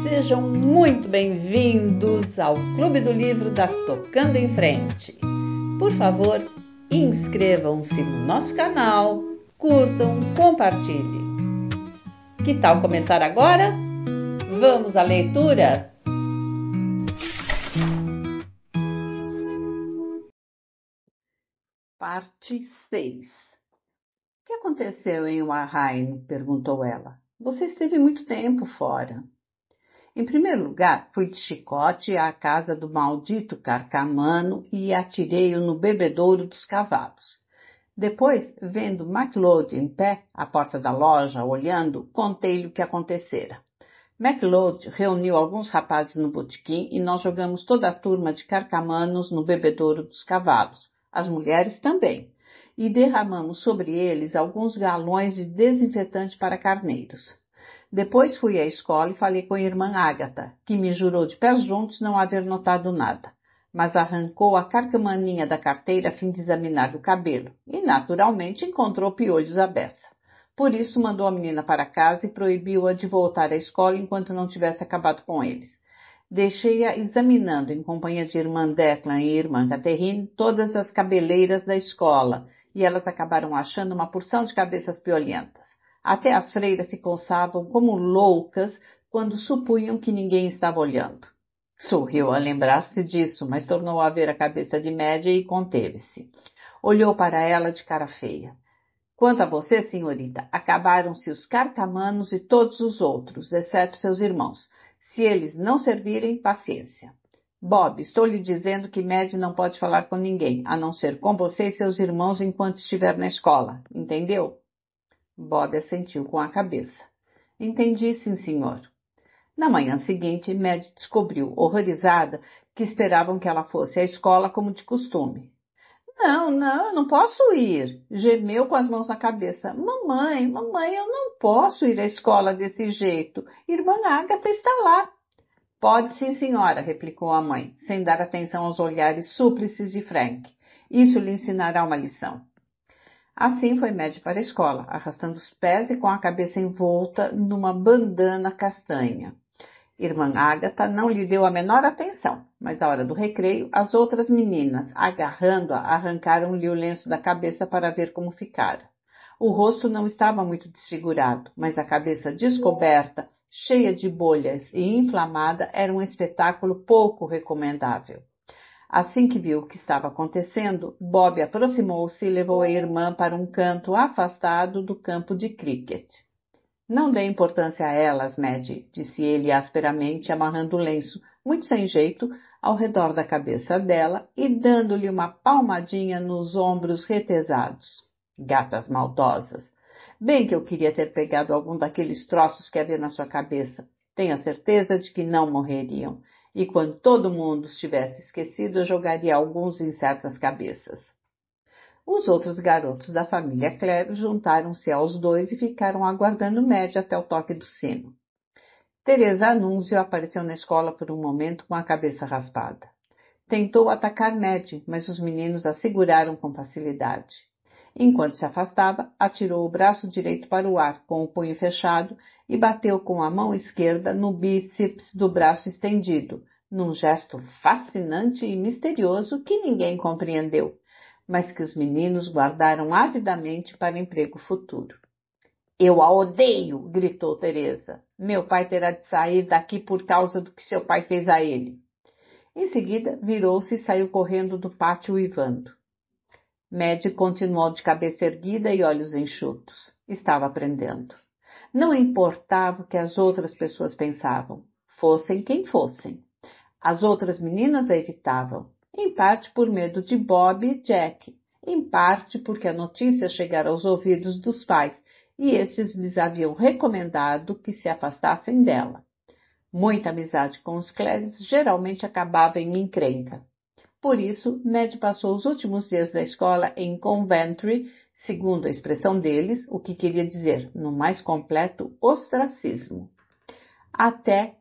Sejam muito bem-vindos ao Clube do Livro da Tocando em Frente. Por favor, inscrevam-se no nosso canal, curtam, compartilhem. Que tal começar agora? Vamos à leitura? Parte 6. O que aconteceu em Warheim? Perguntou ela. Você esteve muito tempo fora. Em primeiro lugar, fui de chicote à casa do maldito carcamano e atirei-o no bebedouro dos cavalos. Depois, vendo MacLeod em pé, à porta da loja, olhando, contei-lhe o que acontecera. MacLeod reuniu alguns rapazes no botequim e nós jogamos toda a turma de carcamanos no bebedouro dos cavalos, as mulheres também, e derramamos sobre eles alguns galões de desinfetante para carneiros. Depois fui à escola e falei com a irmã Ágata, que me jurou de pés juntos não haver notado nada, mas arrancou a carcamaninha da carteira a fim de examinar o cabelo e, naturalmente, encontrou piolhos à beça. Por isso, mandou a menina para casa e proibiu-a de voltar à escola enquanto não tivesse acabado com eles. Deixei-a examinando, em companhia de irmã Declan e irmã Catherine, todas as cabeleiras da escola, e elas acabaram achando uma porção de cabeças piolhentas. Até as freiras se coçavam como loucas quando supunham que ninguém estava olhando. Sorriu a lembrar-se disso, mas tornou a ver a cabeça de Média e conteve-se. Olhou para ela de cara feia. Quanto a você, senhorita, acabaram-se os carcamanos e todos os outros, exceto seus irmãos. Se eles não servirem, paciência. Bob, estou lhe dizendo que Média não pode falar com ninguém, a não ser com você e seus irmãos enquanto estiver na escola. Entendeu? Bob assentiu com a cabeça. Entendi, sim, senhor. Na manhã seguinte, Maddie descobriu, horrorizada, que esperavam que ela fosse à escola como de costume. Não, eu não posso ir, gemeu com as mãos na cabeça. Mamãe, eu não posso ir à escola desse jeito. Irmã Ágata está lá. Pode sim, senhora, replicou a mãe, sem dar atenção aos olhares súplices de Frank. Isso lhe ensinará uma lição. Assim foi Maddie para a escola, arrastando os pés e com a cabeça envolta numa bandana castanha. Irmã Ágata não lhe deu a menor atenção, mas à hora do recreio, as outras meninas, agarrando-a, arrancaram-lhe o lenço da cabeça para ver como ficara. O rosto não estava muito desfigurado, mas a cabeça descoberta, cheia de bolhas e inflamada, era um espetáculo pouco recomendável. Assim que viu o que estava acontecendo, Bob aproximou-se e levou a irmã para um canto afastado do campo de cricket. Não dê importância a elas, Maddie, disse ele asperamente, amarrando o lenço, muito sem jeito, ao redor da cabeça dela e dando-lhe uma palmadinha nos ombros retesados. Gatas maldosas! Bem que eu queria ter pegado algum daqueles troços que havia na sua cabeça. Tenho a certeza de que não morreriam. E quando todo mundo estivesse esquecido, eu jogaria alguns em certas cabeças. Os outros garotos da família Clare juntaram-se aos dois e ficaram aguardando Maddie até o toque do sino. Teresa Anúncio apareceu na escola por um momento com a cabeça raspada. Tentou atacar Maddie, mas os meninos a seguraram com facilidade. Enquanto se afastava, atirou o braço direito para o ar, com o punho fechado, e bateu com a mão esquerda no bíceps do braço estendido, num gesto fascinante e misterioso que ninguém compreendeu, mas que os meninos guardaram avidamente para emprego futuro. Eu a odeio, gritou Teresa. Meu pai terá de sair daqui por causa do que seu pai fez a ele. Em seguida, virou-se e saiu correndo do pátio uivando. Maddie continuou de cabeça erguida e olhos enxutos. Estava aprendendo. Não importava o que as outras pessoas pensavam, fossem quem fossem. As outras meninas a evitavam, em parte por medo de Bob e Jack, em parte porque a notícia chegara aos ouvidos dos pais e estes lhes haviam recomendado que se afastassem dela. Muita amizade com os Clares geralmente acabava em encrenca. Por isso, Maddie passou os últimos dias da escola em Coventry, segundo a expressão deles, o que queria dizer, no mais completo ostracismo. Até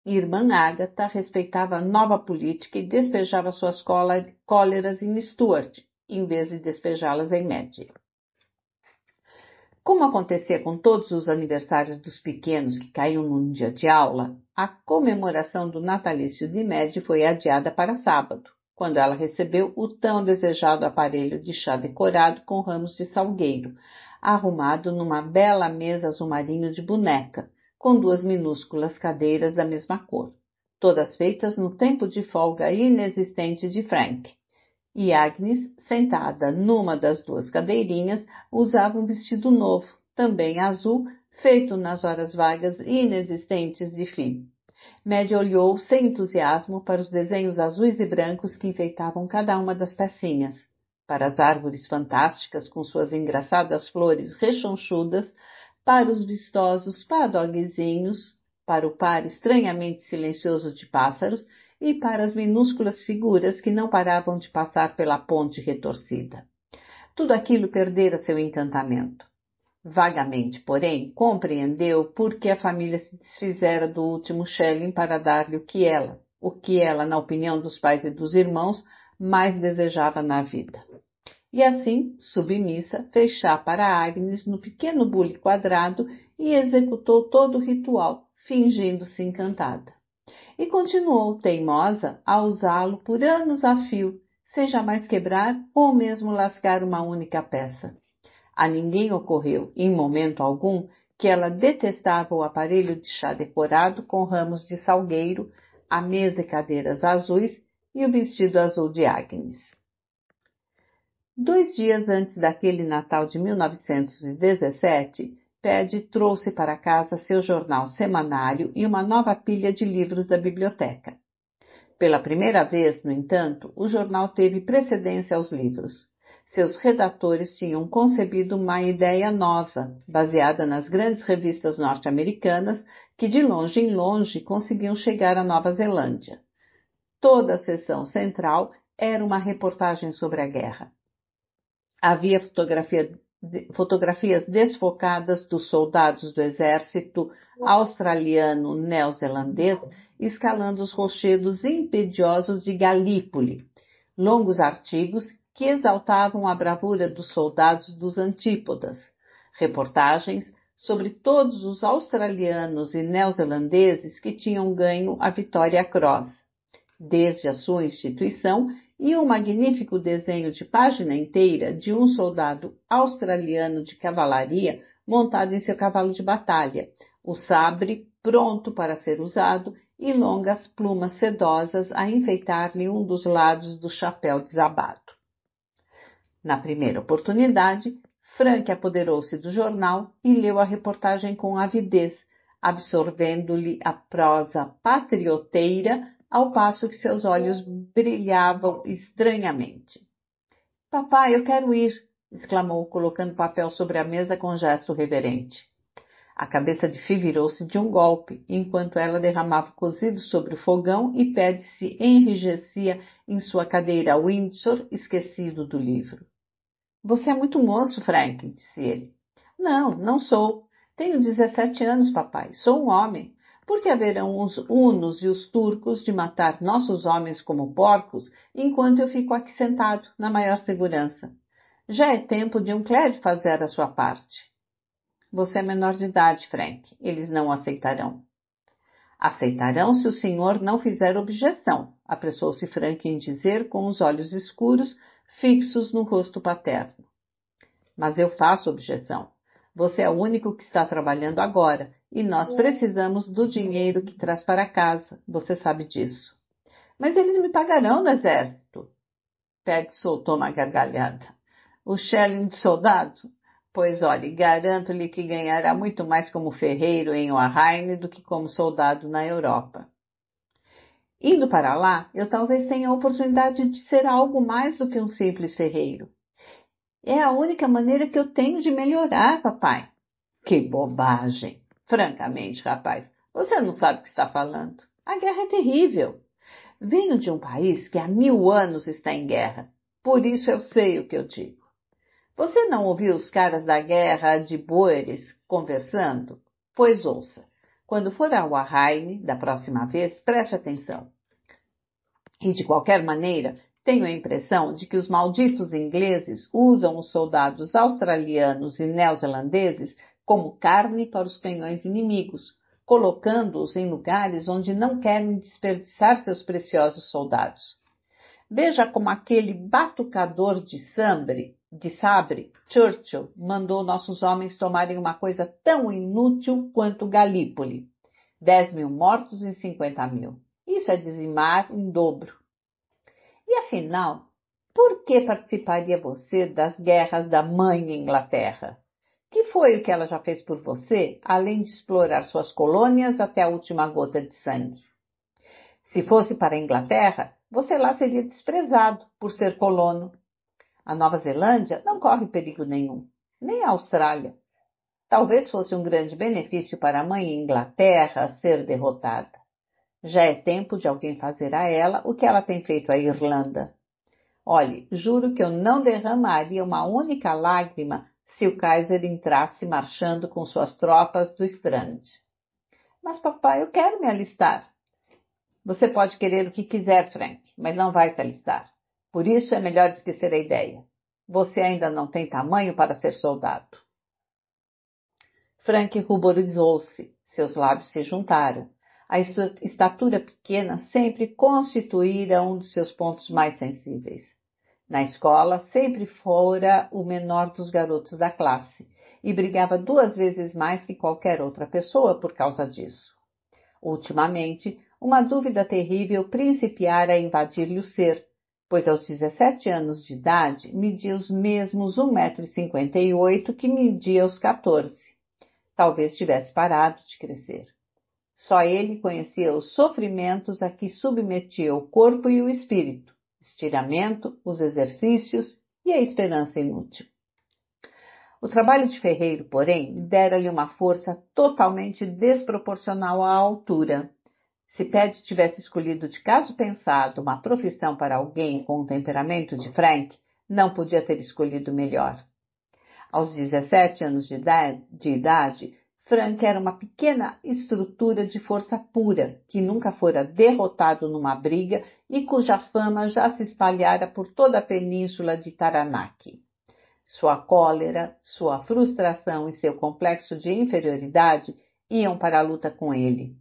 irmã Ágata respeitava a nova política e despejava suas cóleras em Stuart, em vez de despejá-las em Maddie. Como acontecia com todos os aniversários dos pequenos que caíam num dia de aula, a comemoração do natalício de Maddie foi adiada para sábado, quando ela recebeu o tão desejado aparelho de chá decorado com ramos de salgueiro, arrumado numa bela mesa azul marinho de boneca, com 2 minúsculas cadeiras da mesma cor, todas feitas no tempo de folga inexistente de Frank. E Agnes, sentada numa das 2 cadeirinhas, usava um vestido novo, também azul, feito nas horas vagas e inexistentes de Phoebe. Maddie olhou sem entusiasmo para os desenhos azuis e brancos que enfeitavam cada uma das pecinhas, para as árvores fantásticas com suas engraçadas flores rechonchudas, para os vistosos padoguezinhos, para o par estranhamente silencioso de pássaros e para as minúsculas figuras que não paravam de passar pela ponte retorcida. Tudo aquilo perdera seu encantamento. Vagamente, porém, compreendeu por que a família se desfizera do último Schelling para dar-lhe o que ela, na opinião dos pais e dos irmãos, mais desejava na vida. E assim, submissa, fez chá para Agnes no pequeno bule quadrado e executou todo o ritual, fingindo-se encantada. E continuou, teimosa, a usá-lo por anos a fio, sem jamais quebrar ou mesmo lascar uma única peça. A ninguém ocorreu, em momento algum, que ela detestava o aparelho de chá decorado com ramos de salgueiro, a mesa e cadeiras azuis e o vestido azul de Agnes. 2 dias antes daquele Natal de 1917, Paddy trouxe para casa seu jornal semanário e uma nova pilha de livros da biblioteca. Pela primeira vez, no entanto, o jornal teve precedência aos livros. Seus redatores tinham concebido uma ideia nova, baseada nas grandes revistas norte-americanas que de longe em longe conseguiam chegar à Nova Zelândia. Toda a seção central era uma reportagem sobre a guerra. Havia fotografias desfocadas dos soldados do exército australiano neozelandês escalando os rochedos impediosos de Galípoli, longos artigos que exaltavam a bravura dos soldados dos antípodas, reportagens sobre todos os australianos e neozelandeses que tinham ganho a Victoria Cross, desde a sua instituição, e um magnífico desenho de página inteira de um soldado australiano de cavalaria montado em seu cavalo de batalha, o sabre pronto para ser usado e longas plumas sedosas a enfeitar-lhe um dos lados do chapéu desabado. Na primeira oportunidade, Frank apoderou-se do jornal e leu a reportagem com avidez, absorvendo-lhe a prosa patrioteira ao passo que seus olhos brilhavam estranhamente. — Papai, eu quero ir! Exclamou, colocando o papel sobre a mesa com gesto reverente. A cabeça de Fi virou-se de um golpe, enquanto ela derramava o cozido sobre o fogão e Paddy se enrijecia em sua cadeira Windsor, esquecido do livro. — Você é muito moço, Frank, disse ele. — Não, não sou. Tenho 17 anos, papai. Sou um homem. Por que haverão os hunos e os turcos de matar nossos homens como porcos, enquanto eu fico aqui sentado, na maior segurança? Já é tempo de um clérigo fazer a sua parte. Você é menor de idade, Frank. Eles não aceitarão. Aceitarão se o senhor não fizer objeção, apressou-se Frank em dizer, com os olhos escuros, fixos no rosto paterno. Mas eu faço objeção. Você é o único que está trabalhando agora, e nós precisamos do dinheiro que traz para casa. Você sabe disso. Mas eles me pagarão no exército. Paddy soltou uma gargalhada. O Schelling de soldado? Pois olhe, garanto-lhe que ganhará muito mais como ferreiro em Oahaine do que como soldado na Europa. Indo para lá, eu talvez tenha a oportunidade de ser algo mais do que um simples ferreiro. É a única maneira que eu tenho de melhorar, papai. Que bobagem! Francamente, rapaz, você não sabe o que está falando. A guerra é terrível. Venho de um país que há 1000 anos está em guerra. Por isso eu sei o que eu digo. Você não ouviu os caras da guerra de Boeres conversando? Pois ouça. Quando for a Oahaine, da próxima vez, preste atenção. E de qualquer maneira, tenho a impressão de que os malditos ingleses usam os soldados australianos e neozelandeses como carne para os canhões inimigos, colocando-os em lugares onde não querem desperdiçar seus preciosos soldados. Veja como aquele batucador de sabre, Churchill, mandou nossos homens tomarem uma coisa tão inútil quanto Galípoli. 10.000 mortos em 50.000. Isso é dizimar em dobro. E afinal, por que participaria você das guerras da mãe Inglaterra? Que foi o que ela já fez por você, além de explorar suas colônias até a última gota de sangue? Se fosse para a Inglaterra, você lá seria desprezado por ser colono. A Nova Zelândia não corre perigo nenhum, nem a Austrália. Talvez fosse um grande benefício para a mãe Inglaterra ser derrotada. Já é tempo de alguém fazer a ela o que ela tem feito à Irlanda. Olhe, juro que eu não derramaria uma única lágrima se o Kaiser entrasse marchando com suas tropas do Strand. Mas, papai, eu quero me alistar. Você pode querer o que quiser, Frank, mas não vai se alistar. Por isso é melhor esquecer a ideia. Você ainda não tem tamanho para ser soldado. Frank ruborizou-se. Seus lábios se juntaram. A estatura pequena sempre constituíra um dos seus pontos mais sensíveis. Na escola, sempre fora o menor dos garotos da classe e brigava 2 vezes mais que qualquer outra pessoa por causa disso. Ultimamente, uma dúvida terrível principiara a invadir-lhe o ser, pois aos 17 anos de idade media os mesmos 1,58 m que media aos 14. Talvez tivesse parado de crescer. Só ele conhecia os sofrimentos a que submetia o corpo e o espírito, estiramento, os exercícios e a esperança inútil. O trabalho de ferreiro, porém, dera-lhe uma força totalmente desproporcional à altura. Se Paddy tivesse escolhido de caso pensado uma profissão para alguém com o temperamento de Frank, não podia ter escolhido melhor. Aos 17 anos de idade, Frank era uma pequena estrutura de força pura, que nunca fora derrotado numa briga e cuja fama já se espalhara por toda a península de Taranaki. Sua cólera, sua frustração e seu complexo de inferioridade iam para a luta com ele.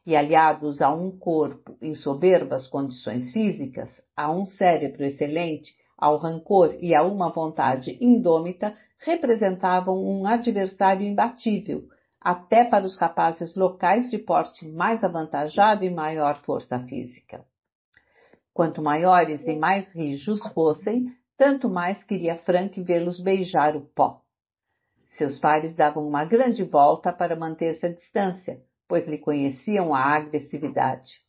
E aliados a um corpo em soberbas condições físicas, a um cérebro excelente, ao rancor e a uma vontade indômita, representavam um adversário imbatível, até para os rapazes locais de porte mais avantajado e maior força física. Quanto maiores e mais rijos fossem, tanto mais queria Frank vê-los beijar o pó. Seus pares davam uma grande volta para manter-se à distância, pois lhe conheciam a agressividade.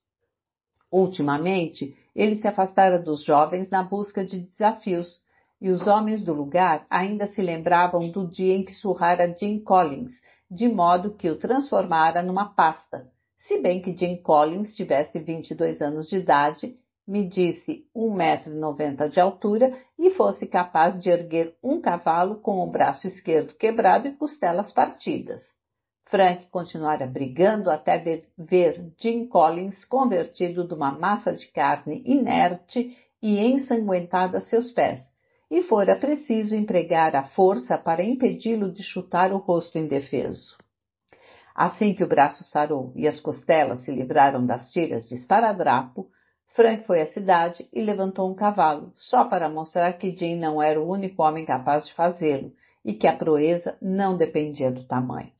Ultimamente, ele se afastara dos jovens na busca de desafios, e os homens do lugar ainda se lembravam do dia em que surrara Jim Collins, de modo que o transformara numa pasta, se bem que Jim Collins tivesse 22 anos de idade, medisse 1,90 m de altura e fosse capaz de erguer um cavalo com o braço esquerdo quebrado e costelas partidas. Frank continuara brigando até ver Jim Collins convertido de uma massa de carne inerte e ensanguentada a seus pés, e fora preciso empregar a força para impedi-lo de chutar o rosto indefeso. Assim que o braço sarou e as costelas se livraram das tiras de esparadrapo, Frank foi à cidade e levantou um cavalo, só para mostrar que Jim não era o único homem capaz de fazê-lo e que a proeza não dependia do tamanho.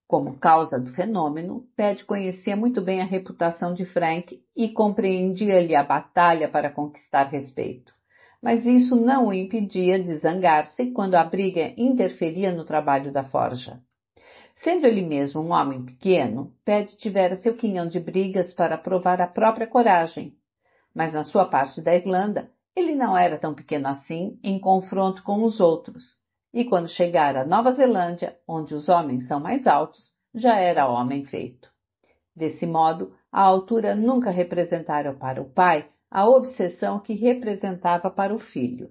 Como causa do fenômeno, Paddy conhecia muito bem a reputação de Frank e compreendia-lhe a batalha para conquistar respeito. Mas isso não o impedia de zangar-se quando a briga interferia no trabalho da forja. Sendo ele mesmo um homem pequeno, Paddy tivera seu quinhão de brigas para provar a própria coragem. Mas na sua parte da Irlanda, ele não era tão pequeno assim em confronto com os outros. E quando chegara à Nova Zelândia, onde os homens são mais altos, já era homem feito. Desse modo, a altura nunca representara para o pai a obsessão que representava para o filho.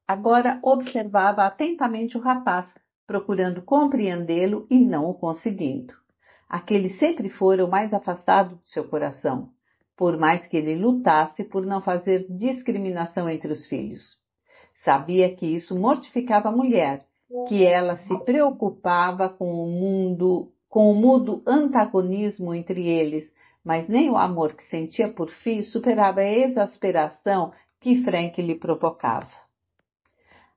Agora observava atentamente o rapaz, procurando compreendê-lo e não o conseguindo. Aquele sempre fora o mais afastado do seu coração, por mais que ele lutasse por não fazer discriminação entre os filhos. Sabia que isso mortificava a mulher que ela se preocupava com o mudo antagonismo entre eles, mas nem o amor que sentia por Fi superava a exasperação que Frank lhe provocava.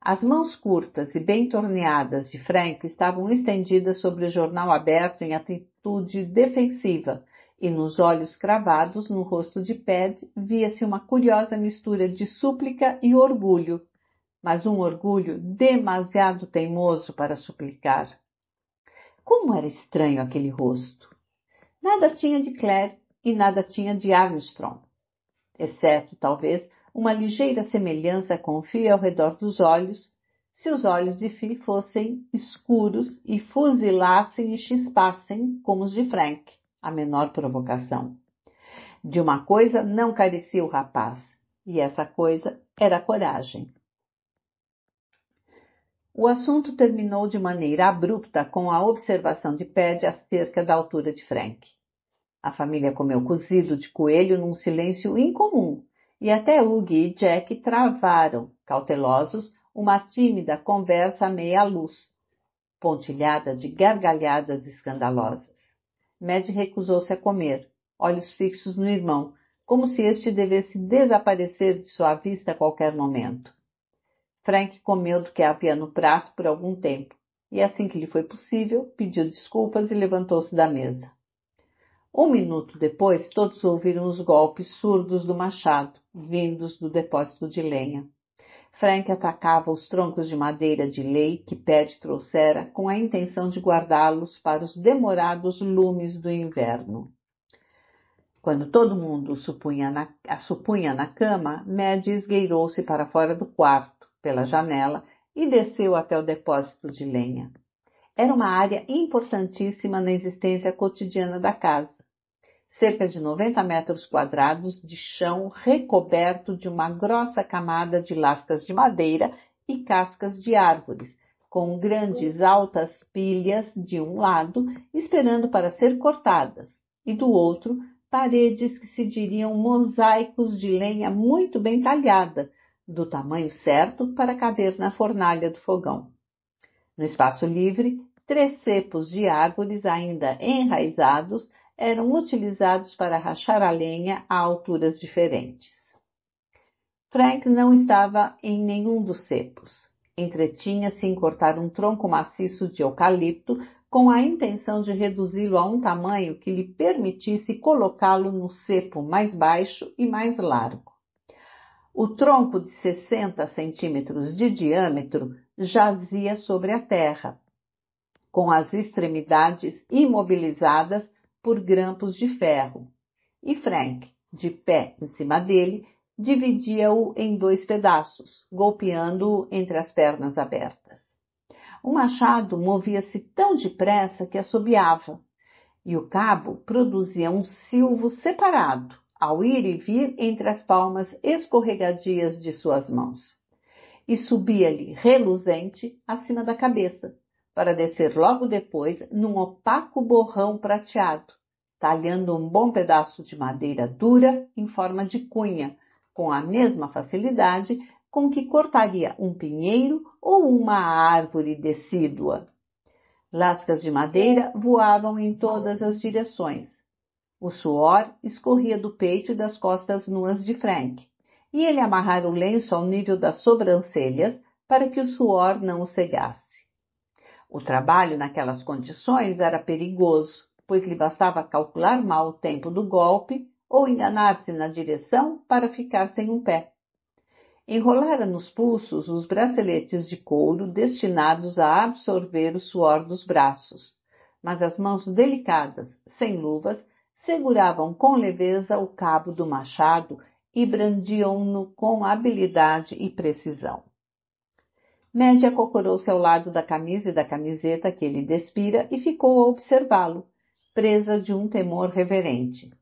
As mãos curtas e bem torneadas de Frank estavam estendidas sobre o jornal aberto em atitude defensiva, e nos olhos cravados no rosto de Ped via-se uma curiosa mistura de súplica e orgulho, mas um orgulho demasiado teimoso para suplicar. Como era estranho aquele rosto! Nada tinha de Claire e nada tinha de Armstrong, exceto, talvez, uma ligeira semelhança com Fi ao redor dos olhos, se os olhos de Fi fossem escuros e fuzilassem e chispassem como os de Frank, a menor provocação. De uma coisa não carecia o rapaz, e essa coisa era a coragem. O assunto terminou de maneira abrupta com a observação de Ped acerca da altura de Frank. A família comeu cozido de coelho num silêncio incomum, e até Hugh e Jack travaram, cautelosos, uma tímida conversa à meia luz, pontilhada de gargalhadas escandalosas. Mad recusou-se a comer, olhos fixos no irmão, como se este devesse desaparecer de sua vista a qualquer momento. Frank comeu do que havia no prato por algum tempo, e assim que lhe foi possível, pediu desculpas e levantou-se da mesa. Um minuto depois, todos ouviram os golpes surdos do machado, vindos do depósito de lenha. Frank atacava os troncos de madeira de lei que Ped trouxera com a intenção de guardá-los para os demorados lumes do inverno. Quando todo mundo a supunha na cama, Mad esgueirou-se para fora do quarto, pela janela, e desceu até o depósito de lenha. Era uma área importantíssima na existência cotidiana da casa. Cerca de 90 metros quadrados de chão recoberto de uma grossa camada de lascas de madeira e cascas de árvores, com grandes altas pilhas de um lado esperando para ser cortadas, e do outro paredes que se diriam mosaicos de lenha muito bem talhada, do tamanho certo para caber na fornalha do fogão. No espaço livre, 3 cepos de árvores ainda enraizados eram utilizados para rachar a lenha a alturas diferentes. Frank não estava em nenhum dos cepos. Entretinha-se em cortar um tronco maciço de eucalipto com a intenção de reduzi-lo a um tamanho que lhe permitisse colocá-lo no cepo mais baixo e mais largo. O tronco de 60 centímetros de diâmetro jazia sobre a terra, com as extremidades imobilizadas por grampos de ferro, e Frank, de pé em cima dele, dividia-o em 2 pedaços, golpeando-o entre as pernas abertas. O machado movia-se tão depressa que assobiava, e o cabo produzia um silvo separado, ao ir e vir entre as palmas escorregadias de suas mãos. E subia-lhe reluzente acima da cabeça, para descer logo depois num opaco borrão prateado, talhando um bom pedaço de madeira dura em forma de cunha, com a mesma facilidade com que cortaria um pinheiro ou uma árvore decídua. Lascas de madeira voavam em todas as direções. O suor escorria do peito e das costas nuas de Frank, e ele amarrara o lenço ao nível das sobrancelhas para que o suor não o cegasse. O trabalho naquelas condições era perigoso, pois lhe bastava calcular mal o tempo do golpe ou enganar-se na direção para ficar sem um pé. Enrolara nos pulsos os braceletes de couro destinados a absorver o suor dos braços, mas as mãos delicadas, sem luvas, seguravam com leveza o cabo do machado e brandiam-no com habilidade e precisão. Mad acocorou-se ao lado da camisa e da camiseta que ele despira e ficou a observá-lo, presa de um temor reverente.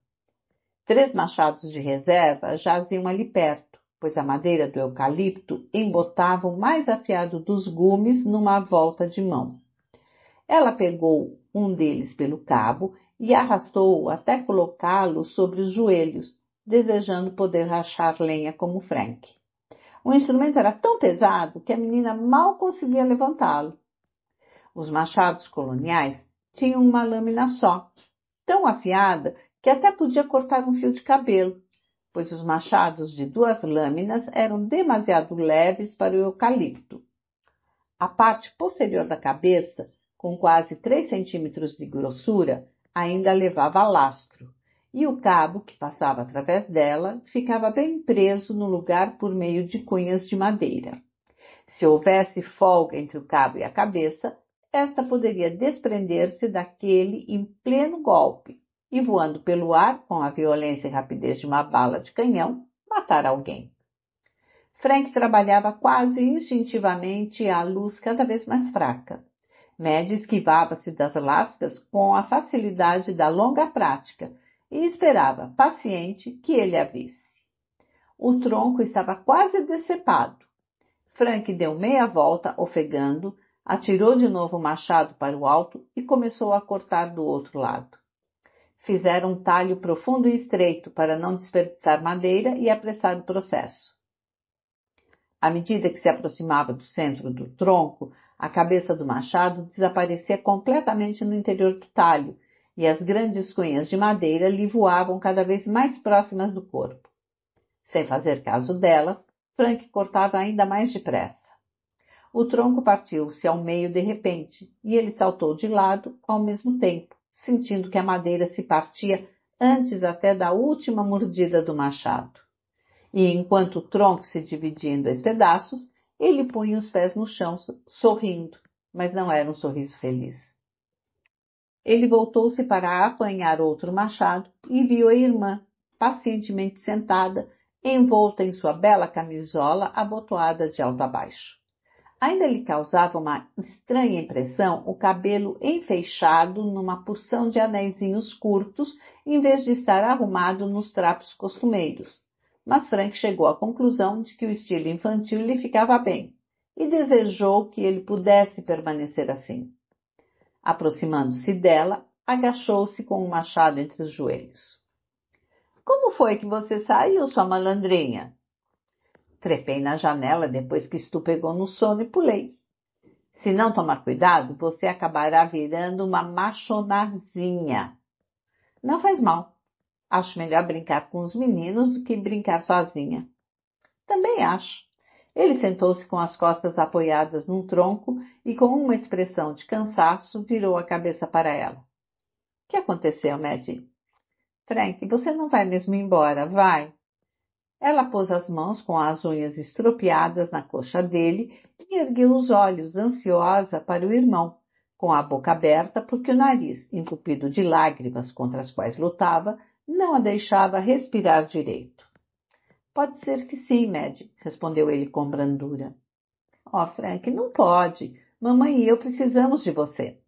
3 machados de reserva jaziam ali perto, pois a madeira do eucalipto embotava o mais afiado dos gumes numa volta de mão. Ela pegou um deles pelo cabo e arrastou-o até colocá-lo sobre os joelhos, desejando poder rachar lenha como Frank. O instrumento era tão pesado que a menina mal conseguia levantá-lo. Os machados coloniais tinham uma lâmina só, tão afiada que até podia cortar um fio de cabelo, pois os machados de 2 lâminas eram demasiado leves para o eucalipto. A parte posterior da cabeça, com quase 3 centímetros de grossura, ainda levava lastro, e o cabo que passava através dela ficava bem preso no lugar por meio de cunhas de madeira. Se houvesse folga entre o cabo e a cabeça, esta poderia desprender-se daquele em pleno golpe e, voando pelo ar com a violência e rapidez de uma bala de canhão, matar alguém. Frank trabalhava quase instintivamente à luz cada vez mais fraca. Maddie esquivava-se das lascas com a facilidade da longa prática e esperava, paciente, que ele a visse. O tronco estava quase decepado. Frank deu meia volta, ofegando, atirou de novo o machado para o alto e começou a cortar do outro lado. Fizeram um talho profundo e estreito para não desperdiçar madeira e apressar o processo. À medida que se aproximava do centro do tronco, a cabeça do machado desaparecia completamente no interior do talho e as grandes cunhas de madeira lhe voavam cada vez mais próximas do corpo. Sem fazer caso delas, Frank cortava ainda mais depressa. O tronco partiu-se ao meio de repente e ele saltou de lado ao mesmo tempo, sentindo que a madeira se partia antes até da última mordida do machado. E enquanto o tronco se dividia em 2 pedaços, ele punha os pés no chão, sorrindo, mas não era um sorriso feliz. Ele voltou-se para apanhar outro machado e viu a irmã, pacientemente sentada, envolta em sua bela camisola abotoada de alto a baixo. Ainda lhe causava uma estranha impressão o cabelo enfeixado numa porção de anéisinhos curtos, em vez de estar arrumado nos trapos costumeiros. Mas Frank chegou à conclusão de que o estilo infantil lhe ficava bem e desejou que ele pudesse permanecer assim. Aproximando-se dela, agachou-se com o machado entre os joelhos. — Como foi que você saiu, sua malandrinha? — Trepei na janela depois que Stu pegou no sono e pulei. — Se não tomar cuidado, você acabará virando uma machonazinha. — Não faz mal. Acho melhor brincar com os meninos do que brincar sozinha. — Também acho. Ele sentou-se com as costas apoiadas num tronco e, com uma expressão de cansaço, virou a cabeça para ela. — O que aconteceu, Maddie? — Frank, você não vai mesmo embora, vai. Ela pôs as mãos com as unhas estropiadas na coxa dele e ergueu os olhos, ansiosa, para o irmão, com a boca aberta porque o nariz, entupido de lágrimas contra as quais lutava, não a deixava respirar direito. — Pode ser que sim, Maddie, respondeu ele com brandura. — Oh, Frank, não pode. Mamãe e eu precisamos de você.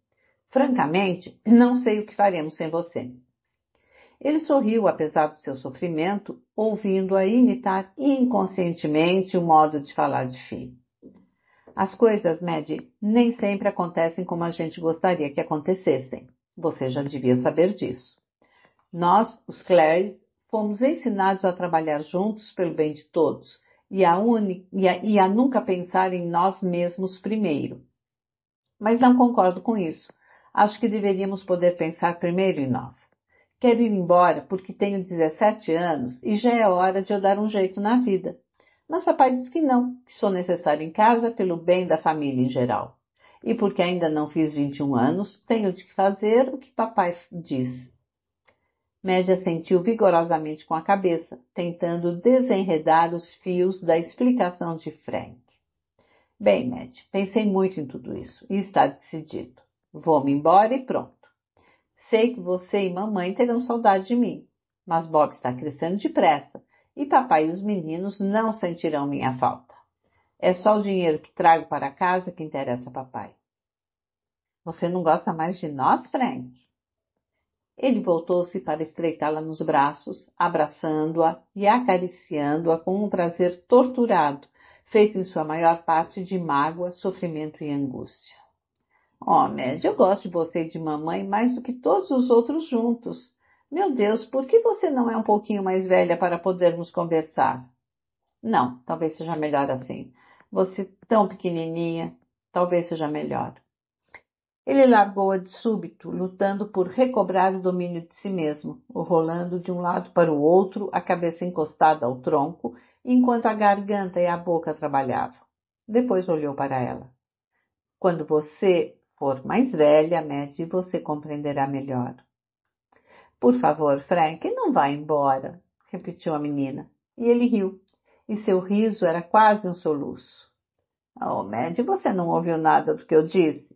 Francamente, não sei o que faremos sem você. Ele sorriu, apesar do seu sofrimento, ouvindo-a imitar inconscientemente o modo de falar de filho. As coisas, Maddie, nem sempre acontecem como a gente gostaria que acontecessem. Você já devia saber disso. Nós, os Clares, fomos ensinados a trabalhar juntos pelo bem de todos e a nunca pensar em nós mesmos primeiro. Mas não concordo com isso. Acho que deveríamos poder pensar primeiro em nós. Quero ir embora porque tenho 17 anos e já é hora de eu dar um jeito na vida. Mas papai diz que não, que sou necessário em casa pelo bem da família em geral. E porque ainda não fiz 21 anos, tenho de fazer o que papai diz. Maddie assentiu vigorosamente com a cabeça, tentando desenredar os fios da explicação de Frank. Bem, Maddie, pensei muito em tudo isso e está decidido. Vou-me embora e pronto. Sei que você e mamãe terão saudade de mim, mas Bob está crescendo depressa e papai e os meninos não sentirão minha falta. É só o dinheiro que trago para casa que interessa a papai. Você não gosta mais de nós, Frank? Ele voltou-se para estreitá-la nos braços, abraçando-a e acariciando-a com um prazer torturado, feito em sua maior parte de mágoa, sofrimento e angústia. Oh, Maddie, eu gosto de você e de mamãe mais do que todos os outros juntos. Meu Deus, por que você não é um pouquinho mais velha para podermos conversar? Não, talvez seja melhor assim. Você tão pequenininha, talvez seja melhor. Ele largou-a de súbito, lutando por recobrar o domínio de si mesmo, rolando de um lado para o outro, a cabeça encostada ao tronco, enquanto a garganta e a boca trabalhavam. Depois olhou para ela. Quando você for mais velha, Maddie, você compreenderá melhor. Por favor, Frank, não vá embora, repetiu a menina. E ele riu, e seu riso era quase um soluço. Oh, Maddie, você não ouviu nada do que eu disse?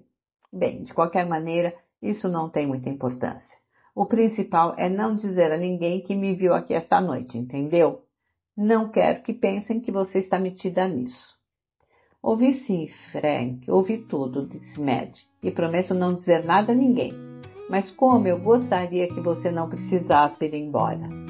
Bem, de qualquer maneira, isso não tem muita importância. O principal é não dizer a ninguém que me viu aqui esta noite, entendeu? Não quero que pensem que você está metida nisso. Ouvi sim, Frank, ouvi tudo, disse Maddie, e prometo não dizer nada a ninguém. Mas como eu gostaria que você não precisasse ir embora.